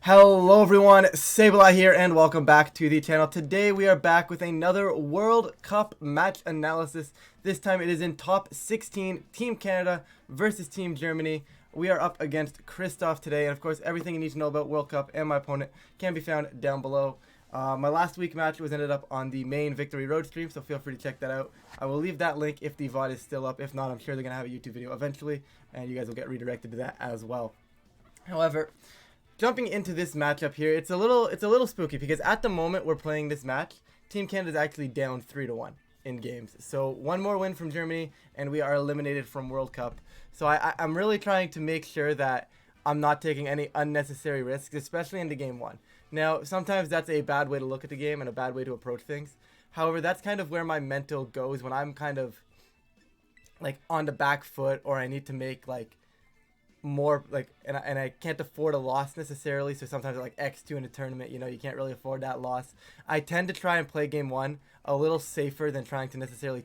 Hello everyone, SableyeVGC here and welcome back to the channel. Today we are back with another World Cup match analysis. This time it is in top 16, Team Canada versus Team Germany. We are up against Christoph today, and of course everything you need to know about World Cup and my opponent can be found down below. My last week match was ended up on the main Victory Road stream, so feel free to check that out. I will leave that link if the VOD is still up. If not, I'm sure they're going to have a YouTube video eventually, and you guys will get redirected to that as well. However, jumping into this matchup here, it's a little spooky because at the moment we're playing this match, Team Canada is actually down 3-1 in games. So one more win from Germany and we are eliminated from World Cup. So I'm really trying to make sure that I'm not taking any unnecessary risks, especially into game one. Now, sometimes that's a bad way to look at the game and a bad way to approach things. However, that's kind of where my mental goes when I'm kind of like on the back foot, or I need to make like more like and I can't afford a loss necessarily, so sometimes like X2 in a tournament, you know, you can't really afford that loss. I tend to try and play game one a little safer than trying to necessarily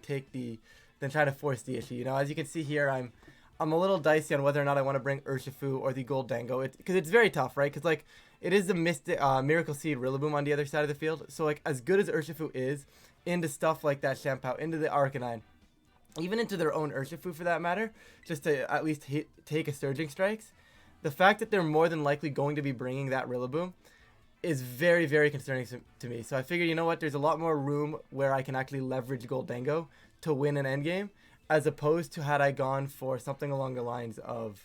than trying to force the issue. You know, as you can see here, I'm a little dicey on whether or not I want to bring Urshifu or the Gold Dango, because it's very tough, right? Because like it is the Miracle Seed Rillaboom on the other side of the field, so like as good as Urshifu is into stuff like that Shampoo, into the Arcanine, even into their own Urshifu for that matter, just to at least take a Surging Strikes, the fact that they're more than likely going to be bringing that Rillaboom is very, very concerning to me. So I figured, you know what, there's a lot more room where I can actually leverage Goldango to win an endgame, as opposed to had I gone for something along the lines of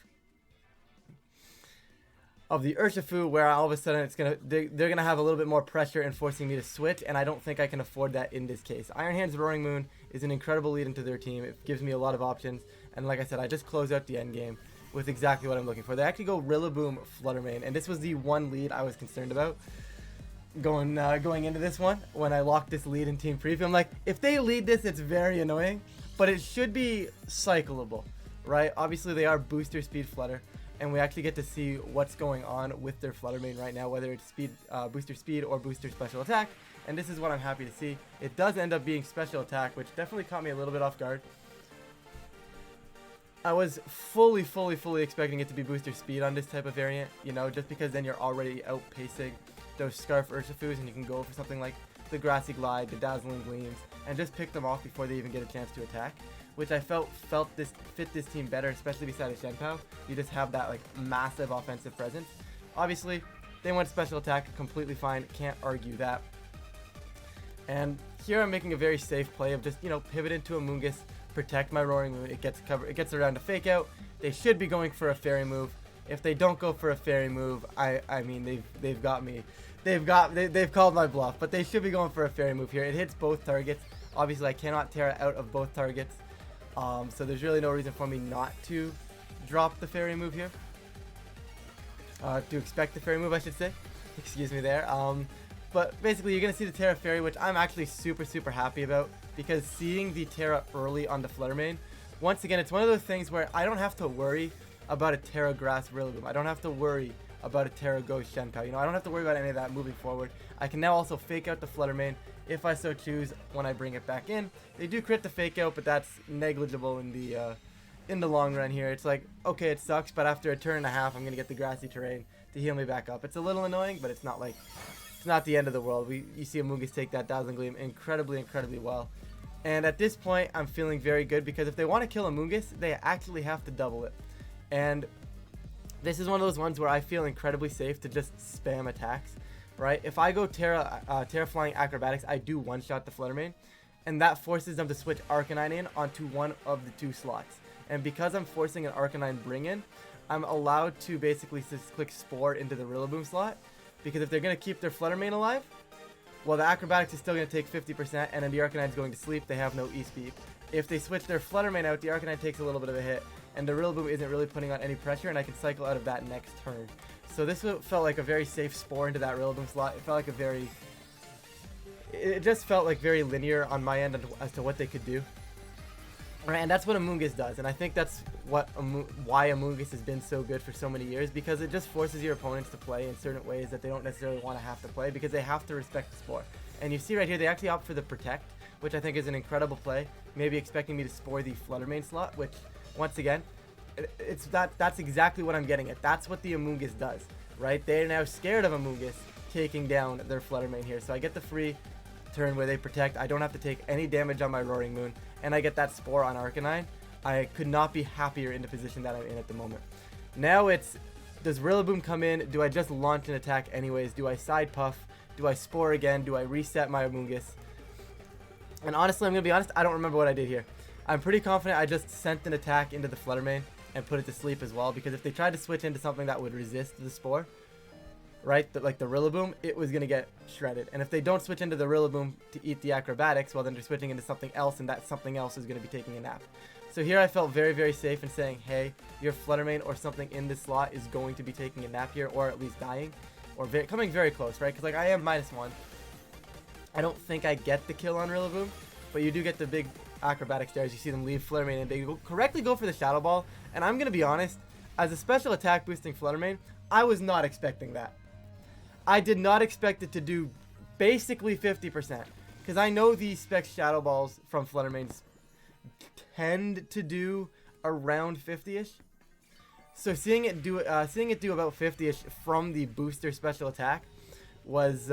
the Urshifu, where all of a sudden they're gonna have a little bit more pressure in forcing me to switch, and I don't think I can afford that in this case. Iron Hand's Roaring Moon is an incredible lead into their team. It gives me a lot of options, and like I said, I just close out the end game with exactly what I'm looking for. They actually go Rillaboom Fluttermane, and this was the one lead I was concerned about going into this one. When I locked this lead in team preview, I'm like, if they lead this, it's very annoying, but it should be cyclable, right? Obviously they are booster speed Flutter, and we actually get to see what's going on with their Fluttermane right now, whether it's booster speed or booster special attack, and this is what I'm happy to see. It does end up being special attack, which definitely caught me a little bit off guard. I was fully expecting it to be booster speed on this type of variant, you know, just because then you're already outpacing those Scarf Urshifus, and you can go for something like the Grassy Glide, the Dazzling Gleams, and just pick them off before they even get a chance to attack, which I felt this fit this team better, especially beside a Shenpao. You just have that like massive offensive presence. Obviously, they went special attack, completely fine, can't argue that. And here I'm making a very safe play of just, you know, pivot into a Moongus, protect my Roaring Moon. It gets around to Fake Out. They should be going for a Fairy move. If they don't go for a Fairy move, I mean they've got me. They've called my bluff, but they should be going for a Fairy move here. It hits both targets. Obviously, I cannot tear it out of both targets. So there's really no reason for me not to drop the Fairy move here. To expect the Fairy move, I should say. Excuse me there. But basically, you're going to see the Terra Fairy, which I'm actually super happy about, because seeing the Terra early on the Fluttermane, once again, it's one of those things where I don't have to worry about a Terra Grass Rillaboom. I don't have to worry about a Terra Ghost Shenpao. You know, I don't have to worry about any of that moving forward. I can now also fake out the Fluttermane if I so choose when I bring it back in. They do crit the Fake Out, but that's negligible in the long run here. It's like, okay, it sucks, but after a turn and a half, I'm going to get the Grassy Terrain to heal me back up. It's a little annoying, but it's not like, it's not the end of the world. You see Amoonguss take that Dazzling Gleam incredibly well. And at this point, I'm feeling very good, because if they want to kill Amoonguss, they actually have to double it. And this is one of those ones where I feel incredibly safe to just spam attacks, right? If I go Terra Flying Acrobatics, I do one-shot the Fluttermane, and that forces them to switch Arcanine in onto one of the two slots. And because I'm forcing an Arcanine bring in, I'm allowed to basically just click Spore into the Rillaboom slot, because if they're going to keep their Fluttermane alive, well, the Acrobatics is still going to take 50%, and then the Arcanine is going to sleep. They have no E-Speed. If they switch their Fluttermane out, the Arcanine takes a little bit of a hit, and the Rillaboom isn't really putting on any pressure, and I can cycle out of that next turn. So this felt like a very safe Spore into that Rillaboom slot. It felt like it just felt like very linear on my end as to what they could do. Right, and that's what Amoonguss does, and I think that's why Amoonguss has been so good for so many years, because it just forces your opponents to play in certain ways that they don't necessarily want to have to play, because they have to respect the Spore. And you see right here, they actually opt for the Protect, which I think is an incredible play, maybe expecting me to Spore the Fluttermane slot, which, once again, that's exactly what I'm getting at. That's what the Amoonguss does. right? They're now scared of Amoonguss taking down their Flutter Mane here. So I get the free turn where they protect. I don't have to take any damage on my Roaring Moon, and I get that Spore on Arcanine. I could not be happier in the position that I'm in at the moment. Now it's, does Rillaboom come in? Do I just launch an attack anyways? Do I Side Puff? Do I Spore again? Do I reset my Amoonguss? And honestly, I'm going to be honest, I don't remember what I did here. I'm pretty confident I just sent an attack into the Flutter Mane and put it to sleep as well, because if they tried to switch into something that would resist the Spore, right, like the Rillaboom, it was going to get shredded. And if they don't switch into the Rillaboom to eat the Acrobatics, well then they're switching into something else, and that something else is going to be taking a nap. So here I felt very, very safe in saying, hey, your Flutter Mane or something in this slot is going to be taking a nap here, or at least dying, or coming very close, right? Because like I am -1. I don't think I get the kill on Rillaboom, but you do get the big acrobatic stairs. You see them leave Flutter Mane and they correctly go for the Shadow Ball. And I'm going to be honest, as a special attack boosting Flutter Mane, I was not expecting that. I did not expect it to do basically 50%, because I know the spec Shadow Balls from Flutter Manes tend to do around 50-ish. So seeing it do about 50-ish from the booster special attack was,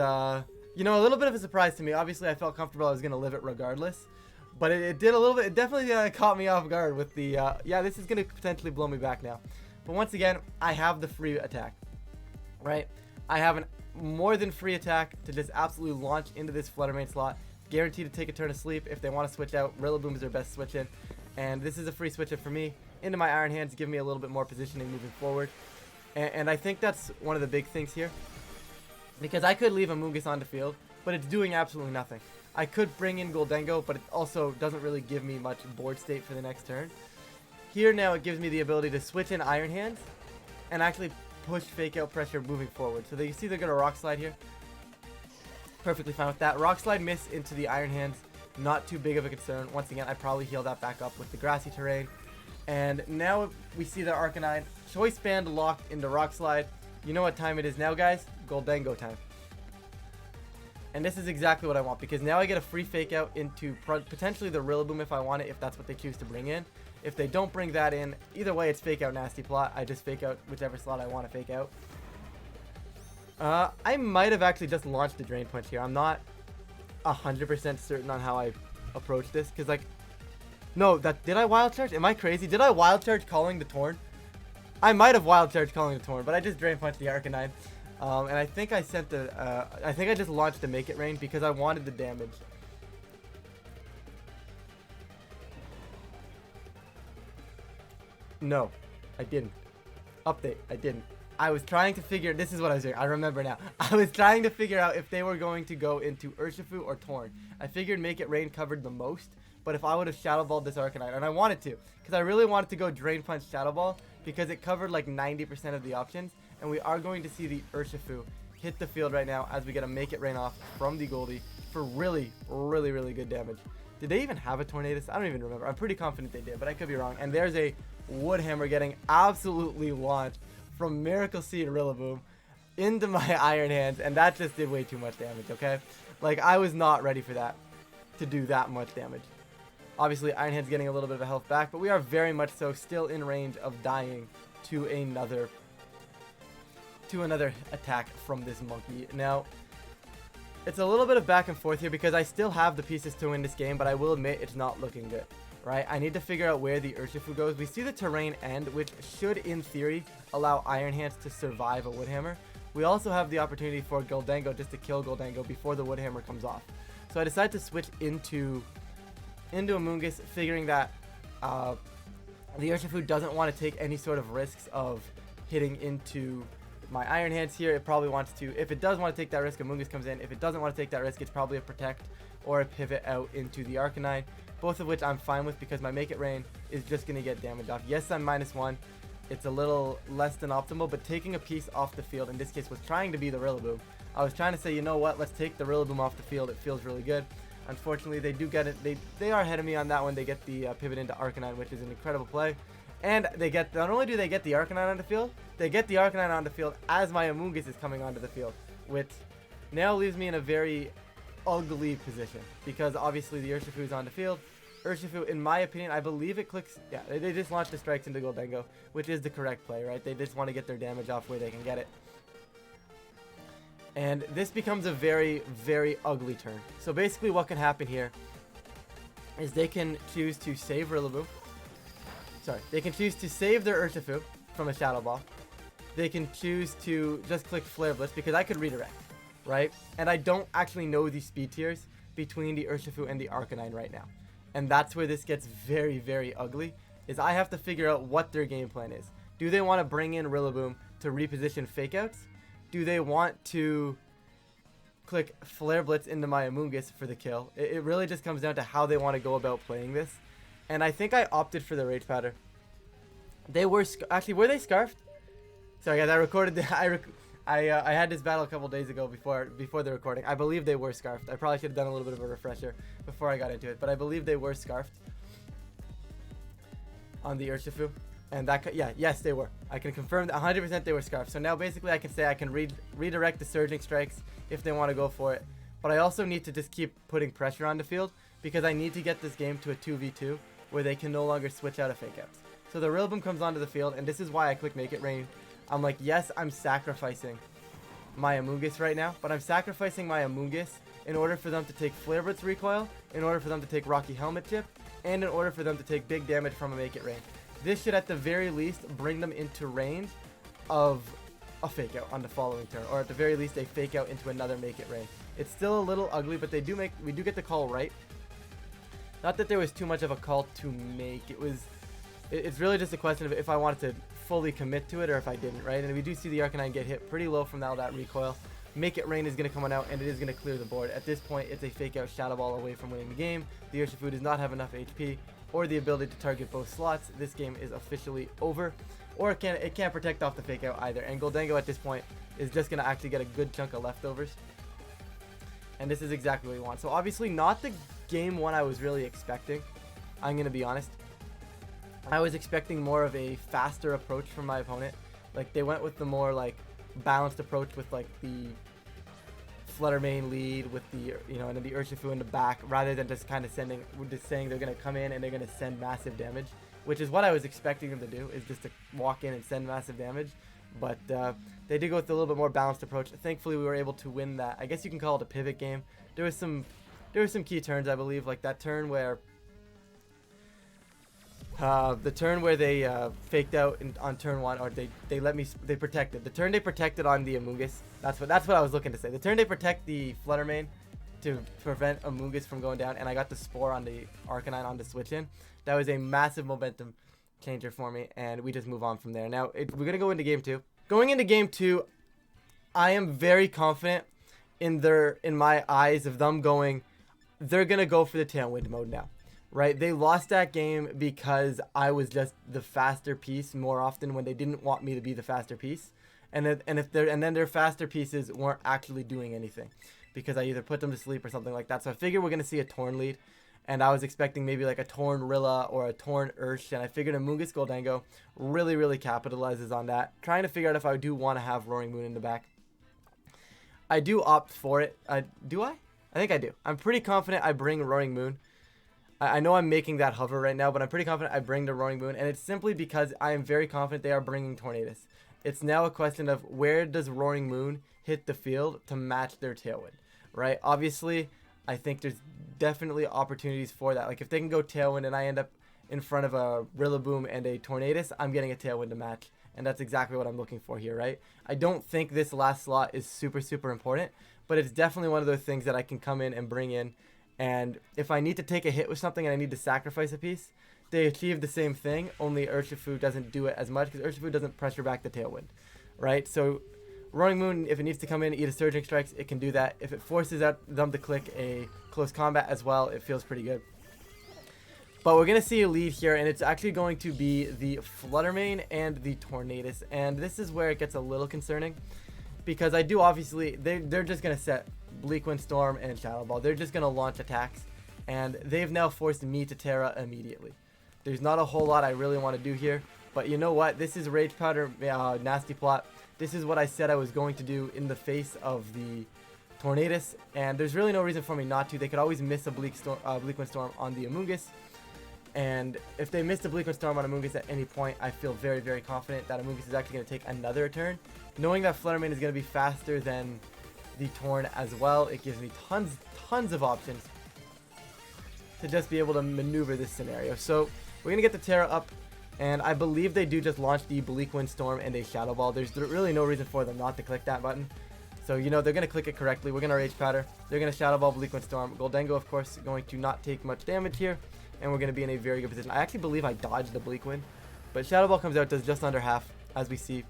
you know, a little bit of a surprise to me. Obviously, I felt comfortable I was going to live it regardless. But it did a little bit, it definitely caught me off guard with the, yeah, this is going to potentially blow me back now. But once again, I have the free attack, right? I have a more than free attack to just absolutely launch into this Flutter Mane slot. Guaranteed to take a turn of sleep. If they want to switch out, Rillaboom is their best switch in. And this is a free switch in for me. Into my Iron Hands, give me a little bit more positioning moving forward. And I think that's one of the big things here. Because I could leave Amoonguss on the field, but it's doing absolutely nothing. I could bring in Goldengo, but it also doesn't really give me much board state for the next turn. Here now it gives me the ability to switch in Iron Hands and actually push Fake Out pressure moving forward. So you see they're going to Rock Slide here. Perfectly fine with that. Rock Slide miss into the Iron Hands. Not too big of a concern. Once again, I probably heal that back up with the grassy terrain. And now we see the Arcanine Choice Band locked into Rock Slide. You know what time it is now, guys? Goldengo time. And this is exactly what I want, because now I get a free Fake Out into potentially the Rillaboom if I want it, if that's what they choose to bring in. If they don't bring that in, either way it's Fake Out Nasty Plot. I just Fake Out whichever slot I want to Fake Out. I might have actually just launched the Drain Punch here. I'm not 100% certain on how I approach this, because like, no, did I Wild Charge? Am I crazy? Did I Wild Charge calling the Torn? I might have Wild Charge calling the Torn, but I just Drain Punched the Arcanine. And I think I sent the, I think I just launched the Make It Rain because I wanted the damage. No, I didn't. Update, I didn't. I was trying to figure, this is what I was doing, I remember now. I was trying to figure out if they were going to go into Urshifu or Torn. I figured Make It Rain covered the most, but if I would have Shadow Balled this Arcanine, and I wanted to, because I really wanted to go Drain Punch Shadow Ball, because it covered like 90% of the options. And we are going to see the Urshifu hit the field right now as we get a Make It Rain off from the Goldie for really, really, really good damage. Did they even have a Tornadus? I don't even remember. I'm pretty confident they did, but I could be wrong. And there's a Wood Hammer getting absolutely launched from Miracle Seed Rillaboom into my Iron Hands, and that just did way too much damage, okay? Like, I was not ready for that to do that much damage. Obviously, Iron Hands getting a little bit of a health back, but we are very much so still in range of dying to another attack from this monkey. Now, it's a little bit of back and forth here because I still have the pieces to win this game, but I will admit it's not looking good, right? I need to figure out where the Urshifu goes. We see the terrain end, which should, in theory, allow Iron Hands to survive a Wood Hammer. We also have the opportunity for Goldengo just to kill Goldengo before the Wood Hammer comes off. So I decided to switch into Amoonguss, figuring that the Urshifu doesn't want to take any sort of risks of hitting into my Iron Hands here. It probably wants to, if it does want to take that risk, Amoonguss comes in. If it doesn't want to take that risk, it's probably a Protect or a Pivot out into the Arcanine, both of which I'm fine with because my Make It Rain is just going to get damage off. Yes, I'm -1. It's a little less than optimal, but taking a piece off the field, in this case, was trying to be the Rillaboom. I was trying to say, you know what, let's take the Rillaboom off the field. It feels really good. Unfortunately, they do get it. They are ahead of me on that one. They get the Pivot into Arcanine, which is an incredible play. And they get, not only do they get the Arcanine on the field, they get the Arcanine on the field as my Amoonguss is coming onto the field, which now leaves me in a very ugly position because obviously the Urshifu is on the field. Urshifu, in my opinion, I believe it clicks, yeah, they just launched the strikes into Goldengo, which is the correct play, right? They just want to get their damage off where they can get it. And this becomes a very, very ugly turn. So basically what can happen here is they can choose to save Rillaboom. Sorry, they can choose to save their Urshifu from a Shadow Ball. They can choose to just click Flare Blitz because I could redirect, right? And I don't actually know the speed tiers between the Urshifu and the Arcanine right now. And that's where this gets very, very ugly, is I have to figure out what their game plan is. Do they want to bring in Rillaboom to reposition Fake Outs? Do they want to click Flare Blitz into my Amoonguss for the kill? It really just comes down to how they want to go about playing this. And I think I opted for the Rage Powder. They were actually, were they Scarfed? Sorry guys, I recorded the, I had this battle a couple days ago before the recording. I believe they were Scarfed. I probably should have done a little bit of a refresher before I got into it, but I believe they were Scarfed on the Urshifu. And that, yeah, yes, they were. I can confirm that 100% they were Scarfed. So now basically I can say I can redirect the Surging Strikes if they want to go for it. But I also need to just keep putting pressure on the field because I need to get this game to a 2v2 where they can no longer switch out of Fake Outs. So the Rillaboom comes onto the field, and this is why I click Make It Rain. I'm like, yes, I'm sacrificing my Amoonguss right now, but I'm sacrificing my Amoonguss in order for them to take Flare Blitz Recoil, in order for them to take Rocky Helmet Chip, and in order for them to take big damage from a Make It Rain. This should at the very least bring them into range of a Fake Out on the following turn, or at the very least a Fake Out into another Make It Rain. It's still a little ugly, but we do get the call right. Not that there was too much of a call to make. It's really just a question of if I wanted to fully commit to it or if I didn't, right? And we do see the Arcanine get hit pretty low from all that recoil. Make It Rain is going to come on out, and it is going to clear the board. At this point, it's a Fake Out Shadow Ball away from winning the game. The Urshifu does not have enough HP or the ability to target both slots. This game is officially over. Or it can't protect off the Fake Out either. And Gholdengo at this point is just going to actually get a good chunk of leftovers. And this is exactly what we want. So obviously not the game one I was really expecting. I'm going to be honest. I was expecting more of a faster approach from my opponent. Like they went with the more like balanced approach with like the Flutter Mane lead with the, you know, and then the Urshifu in the back, rather than just kind of saying they're going to come in and they're going to send massive damage, which is what I was expecting them to do, is just to walk in and send massive damage. But they did go with a little bit more balanced approach. Thankfully, we were able to win that. I guess you can call it a pivot game. There was some key turns, I believe, like that turn where they faked out on turn 1, or they protected. The turn they protected on the Amoonguss. That's what I was looking to say. The turn they protect the Flutter Mane to prevent Amoonguss from going down, and I got the Spore on the Arcanine on the switch in. That was a massive momentum changer for me, and we just move on from there. Now we're gonna go into game 2. Going into game 2, I am very confident in my eyes of them going. They're gonna go for the Tailwind mode now. Right, they lost that game because I was just the faster piece more often when they didn't want me to be the faster piece, and then their faster pieces weren't actually doing anything because I either put them to sleep or something like that. So I figured we're gonna see a Torn lead, and I was expecting maybe like a Torn Rilla or a Torn Ursh, and I figured Amoonguss Gholdengo really capitalizes on that. Trying to figure out if I do want to have Roaring Moon in the back. I do opt for it. Do I? I think I do. I'm pretty confident I bring Roaring Moon. I know I'm making that hover right now, but I'm pretty confident I bring the Roaring Moon, and it's simply because I am very confident they are bringing Tornadus. It's now a question of where does Roaring Moon hit the field to match their Tailwind, right? Obviously, I think there's definitely opportunities for that. Like if they can go Tailwind and I end up in front of a Rillaboom and a Tornadus, I'm getting a Tailwind to match, and that's exactly what I'm looking for here, right? I don't think this last slot is super important, but it's definitely one of those things that I can come in and bring in. And if I need to take a hit with something and I need to sacrifice a piece, they achieve the same thing, only Urshifu doesn't do it as much because Urshifu doesn't pressure back the Tailwind, right? So Roaring Moon, if it needs to come in, eat a Surging Strikes, it can do that. If it forces out them to click a Close Combat as well, it feels pretty good. But we're going to see a lead here, and it's actually going to be the Flutter Mane and the Tornadus. And this is where it gets a little concerning, because I do obviously, they're just going to set Bleak Wind Storm and Shadow Ball. They're just going to launch attacks, and they've now forced me to Terra immediately. There's not a whole lot I really want to do here, but you know what? This is Rage Powder Nasty Plot. This is what I said I was going to do in the face of the Tornadus, and there's really no reason for me not to. They could always miss a Bleak Wind Storm on the Amoonguss, and if they missed a Bleak Wind Storm on Amoonguss at any point, I feel very confident that Amoonguss is actually going to take another turn, knowing that Flutter Mane is going to be faster than the Torn as well. It gives me tons of options to just be able to maneuver this scenario. So we're going to get the Terra up, and I believe they do just launch the Bleak Wind Storm and a Shadow Ball. There's really no reason for them not to click that button. So, you know, they're going to click it correctly. We're going to Rage Powder. They're going to Shadow Ball, Bleak Wind Storm. Goldengo, of course, going to not take much damage here, and we're going to be in a very good position. I actually believe I dodged the Bleak Wind, but Shadow Ball comes out, does just under half, as we see.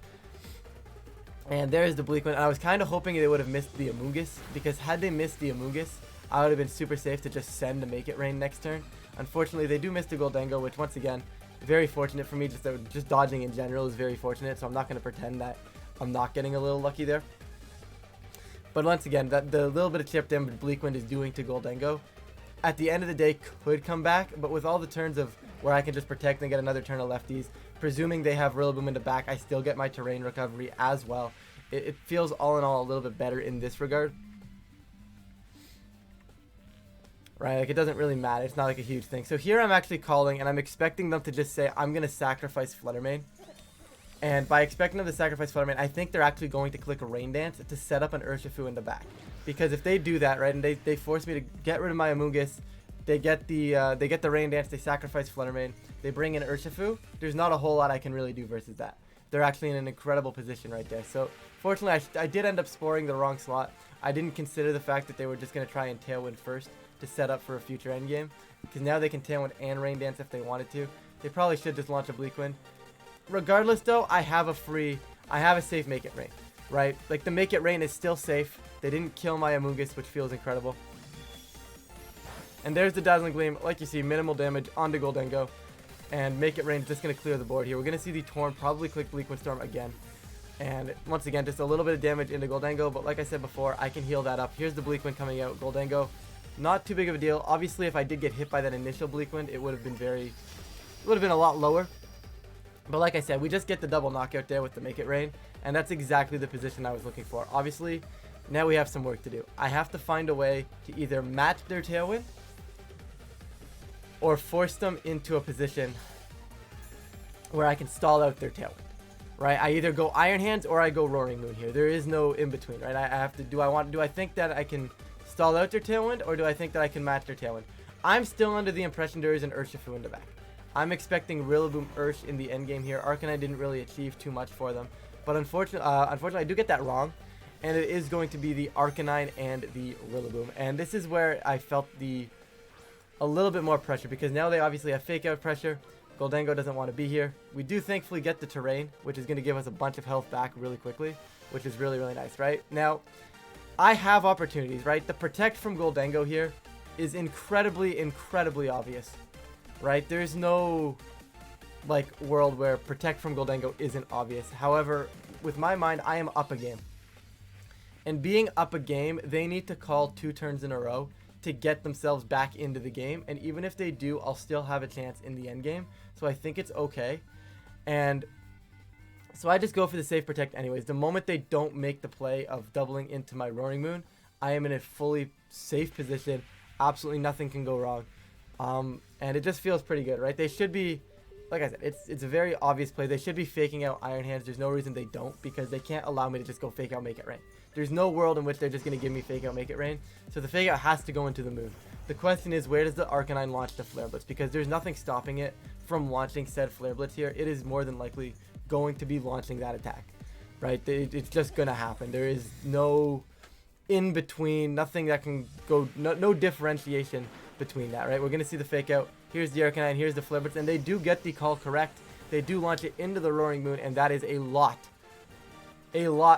And there's the Bleak Wind. I was kind of hoping they would have missed the Amoonguss, because had they missed the Amoonguss, I would have been super safe to just send to Make It Rain next turn. Unfortunately, they do miss the Goldengo, which once again, very fortunate for me. Just dodging in general is very fortunate, so I'm not going to pretend that I'm not getting a little lucky there. But once again, the little bit of chip damage Bleak Wind is doing to Goldengo, at the end of the day, could come back. But with all the turns of where I can just protect and get another turn of lefties, presuming they have Rillaboom in the back, I still get my terrain recovery as well. It feels all in all a little bit better in this regard. Right, like it doesn't really matter. It's not like a huge thing. So here I'm actually calling, and I'm expecting them to just say, I'm going to sacrifice Flutter Mane. And by expecting them to sacrifice Flutter Mane, I think they're actually going to click a Rain Dance to set up an Urshifu in the back. Because if they do that, right, and they force me to get rid of my Amoonguss, they get the Rain Dance, they sacrifice Flutter Mane, they bring in Urshifu, there's not a whole lot I can really do versus that. They're actually in an incredible position right there. So fortunately, I did end up sporing the wrong slot. I didn't consider the fact that they were just going to try and Tailwind first to set up for a future endgame, because now they can Tailwind and Rain Dance if they wanted to. They probably should just launch a Bleak Wind. Regardless though, I have a safe Make It Rain, right? Like the Make It Rain is still safe. They didn't kill my Amoonguss, which feels incredible. And there's the Dazzling Gleam. Like you see, minimal damage onto Goldengo, and Make It Rain is just going to clear the board here. We're going to see the Torn probably click Bleak Wind Storm again. And once again, just a little bit of damage into Goldengo, but like I said before, I can heal that up. Here's the Bleak Wind coming out. Goldengo, not too big of a deal. Obviously, if I did get hit by that initial Bleak Wind, it would have been a lot lower. But like I said, we just get the double knockout there with the Make It Rain, and that's exactly the position I was looking for. Obviously, now we have some work to do. I have to find a way to either match their Tailwind or force them into a position where I can stall out their Tailwind. Right, I either go Iron Hands or I go Roaring Moon here. There is no in between, right? I have to. Do I think that I can stall out their Tailwind, or do I think that I can match their Tailwind? I'm still under the impression there is an Urshifu in the back. I'm expecting Rillaboom Ursh in the endgame here. Arcanine didn't really achieve too much for them, but unfortunately, I do get that wrong, and it is going to be the Arcanine and the Rillaboom, and this is where I felt a little bit more pressure, because now they obviously have Fake Out pressure. Goldengo doesn't want to be here. We do thankfully get the terrain, which is going to give us a bunch of health back really quickly, which is really, really nice, right? Now, I have opportunities, right? The Protect from Goldengo here is incredibly, incredibly obvious, right? There's no, like, world where Protect from Goldengo isn't obvious. However, with my mind, I am up a game. And being up a game, they need to call 2 turns in a row to get themselves back into the game, and even if they do, I'll still have a chance in the end game, so I think it's okay. And so I just go for the safe Protect anyways. The moment they don't make the play of doubling into my Roaring Moon, I am in a fully safe position. Absolutely nothing can go wrong, and it just feels pretty good, right? They should be, like I said, it's a very obvious play. They should be faking out Iron Hands. There's no reason they don't, because they can't allow me to just go fake out Make It Rain. There's no world in which they're just going to give me Fake Out Make It Rain. So the Fake Out has to go into the Moon. The question is, where does the Arcanine launch the Flare Blitz? Because there's nothing stopping it from launching said Flare Blitz here. It is more than likely going to be launching that attack, right? It's just going to happen. There is no in between, nothing that can go, no differentiation between that, right? We're going to see the Fake Out. Here's the Arcanine, here's the Flare Blitz, and they do get the call correct. They do launch it into the Roaring Moon, and that is a lot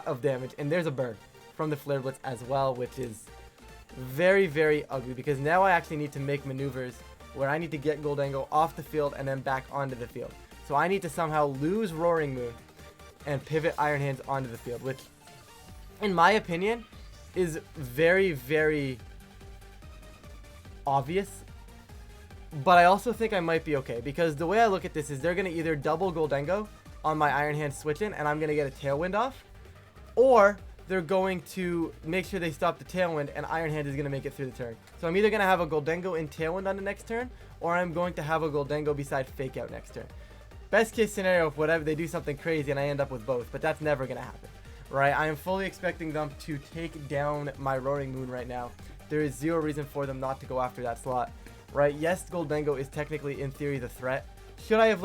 of damage. And there's a burn from the Flare Blitz as well, which is very, very ugly, because now I actually need to make maneuvers where I need to get Goldengo off the field and then back onto the field. So I need to somehow lose Roaring Moon and pivot Iron Hands onto the field, which, in my opinion, is very, very obvious. But I also think I might be okay, because the way I look at this is they're going to either double Goldengo on my Iron Hand switch in, and I'm going to get a Tailwind off, or they're going to make sure they stop the Tailwind, and Iron Hand is going to make it through the turn. So I'm either going to have a Goldengo in Tailwind on the next turn, or I'm going to have a Goldengo beside Fake Out next turn. Best case scenario, if whatever, they do something crazy and I end up with both, but that's never going to happen, right? I am fully expecting them to take down my Roaring Moon right now. There is zero reason for them not to go after that slot, right? Yes, Goldengo is technically, in theory, the threat. Could I have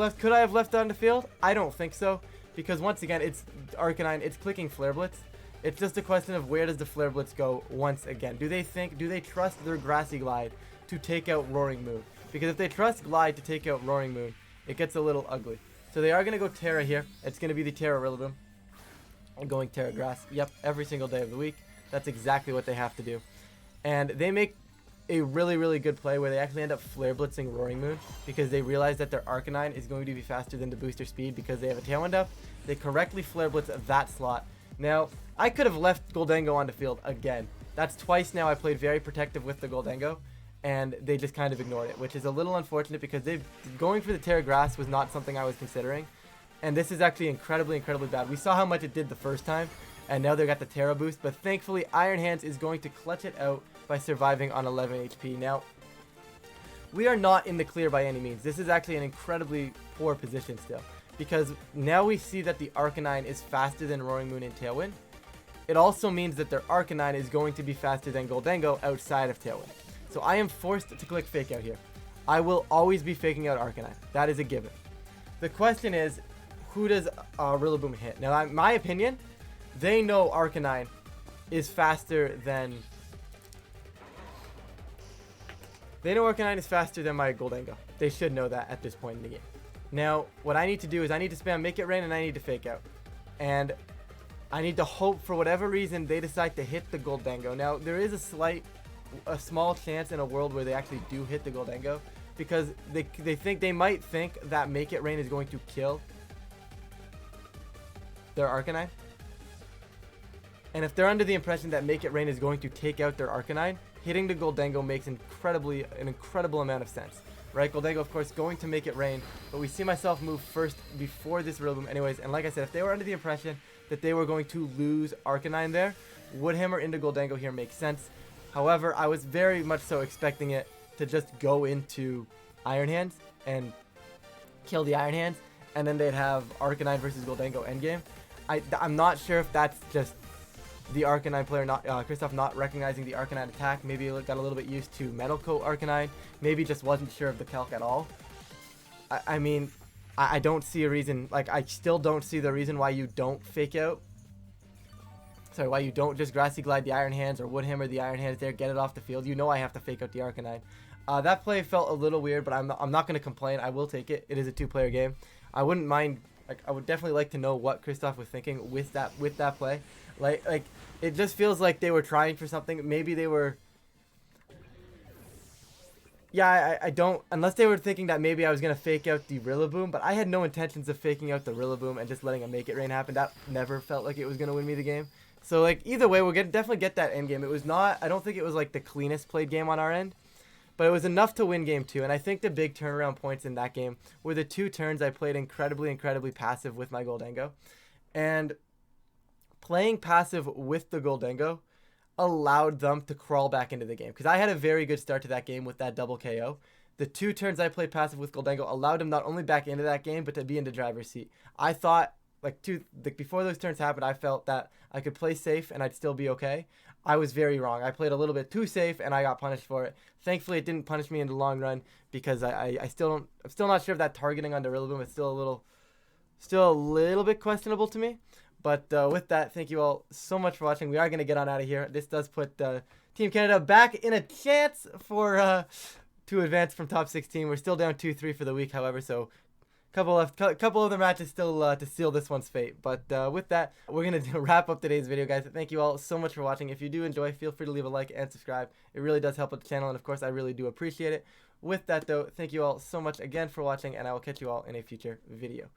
left on the field? I don't think so, because once again, it's Arcanine, it's clicking Flare Blitz. It's just a question of where does the Flare Blitz go once again. Do they trust their Grassy Glide to take out Roaring Moon? Because if they trust Glide to take out Roaring Moon, it gets a little ugly. So they are going to go Terra here. It's going to be the Terra Rillaboom. I'm going Terra Grass. Yep, every single day of the week. That's exactly what they have to do. And they make a really, really good play where they actually end up Flare Blitzing Roaring Moon because they realize that their Arcanine is going to be faster than the booster speed because they have a Tailwind up. They correctly Flare Blitz that slot. Now, I could have left Goldengo on the field again. That's twice now I played very protective with the Goldengo, and they just kind of ignored it, which is a little unfortunate because going for the Terra Grass was not something I was considering. And this is actually incredibly, incredibly bad. We saw how much it did the first time, and now they got the Terra boost, but thankfully Iron Hands is going to clutch it out by surviving on 11 HP. Now, we are not in the clear by any means. This is actually an incredibly poor position still, because now we see that the Arcanine is faster than Roaring Moon in Tailwind. It also means that their Arcanine is going to be faster than Goldengo outside of Tailwind. So I am forced to click Fake Out here. I will always be faking out Arcanine. That is a given. The question is, who does Rillaboom hit? Now, in my opinion, they know Arcanine is faster than... They know Arcanine is faster than my Goldengo. They should know that at this point in the game. Now, what I need to do is I need to spam Make It Rain and I need to Fake Out. And I need to hope for whatever reason they decide to hit the Goldengo. Now, there is a small chance in a world where they actually do hit the Goldengo because they might think that Make It Rain is going to kill their Arcanine. And if they're under the impression that Make It Rain is going to take out their Arcanine, hitting the Goldengo makes an incredible amount of sense. Right, Goldengo, of course, going to Make It Rain, but we see myself move first before this Rillaboom anyways, and like I said, if they were under the impression that they were going to lose Arcanine there, Woodhammer into Goldengo here makes sense. However, I was very much so expecting it to just go into Iron Hands and kill the Iron Hands, and then they'd have Arcanine versus Goldengo endgame. I'm not sure if that's just the Arcanine player, Christoph, not recognizing the Arcanine attack. Maybe he got a little bit used to Metal Coat Arcanine. Maybe just wasn't sure of the calc at all. I mean, I don't see a reason. Like, I still don't see the reason why you don't fake out. Sorry, why you don't just Grassy Glide the Iron Hands or Woodhammer the Iron Hands there, get it off the field. You know I have to fake out the Arcanine. That play felt a little weird, but I'm not going to complain. I will take it. It is a two-player game. I wouldn't mind. Like, I would definitely like to know what Christoph was thinking with that play. Like it just feels like they were trying for something. Maybe they were. Yeah, I don't. Unless they were thinking that maybe I was gonna fake out the Rillaboom, but I had no intentions of faking out the Rillaboom and just letting a Make It Rain happen. That never felt like it was gonna win me the game. So like either way, we'll definitely get that end game. It was not. I don't think it was like the cleanest played game on our end, but it was enough to win game 2. And I think the big turnaround points in that game were the 2 turns I played incredibly passive with my Goldengo, and playing passive with the Goldengo allowed them to crawl back into the game. Because I had a very good start to that game with that double KO. The 2 turns I played passive with Goldengo allowed him not only back into that game, but to be in the driver's seat. I thought, before those turns happened, I felt that I could play safe and I'd still be okay. I was very wrong. I played a little bit too safe and I got punished for it. Thankfully, it didn't punish me in the long run because I'm still not sure if that targeting on the Rillaboom is still a little bit questionable to me. But with that, thank you all so much for watching. We are going to get on out of here. This does put Team Canada back in a chance for to advance from top 16. We're still down 2-3 for the week, however, so couple of the matches still to seal this one's fate. But with that, we're going to wrap up today's video, guys. Thank you all so much for watching. If you do enjoy, feel free to leave a like and subscribe. It really does help with the channel, and of course, I really do appreciate it. With that, though, thank you all so much again for watching, and I will catch you all in a future video.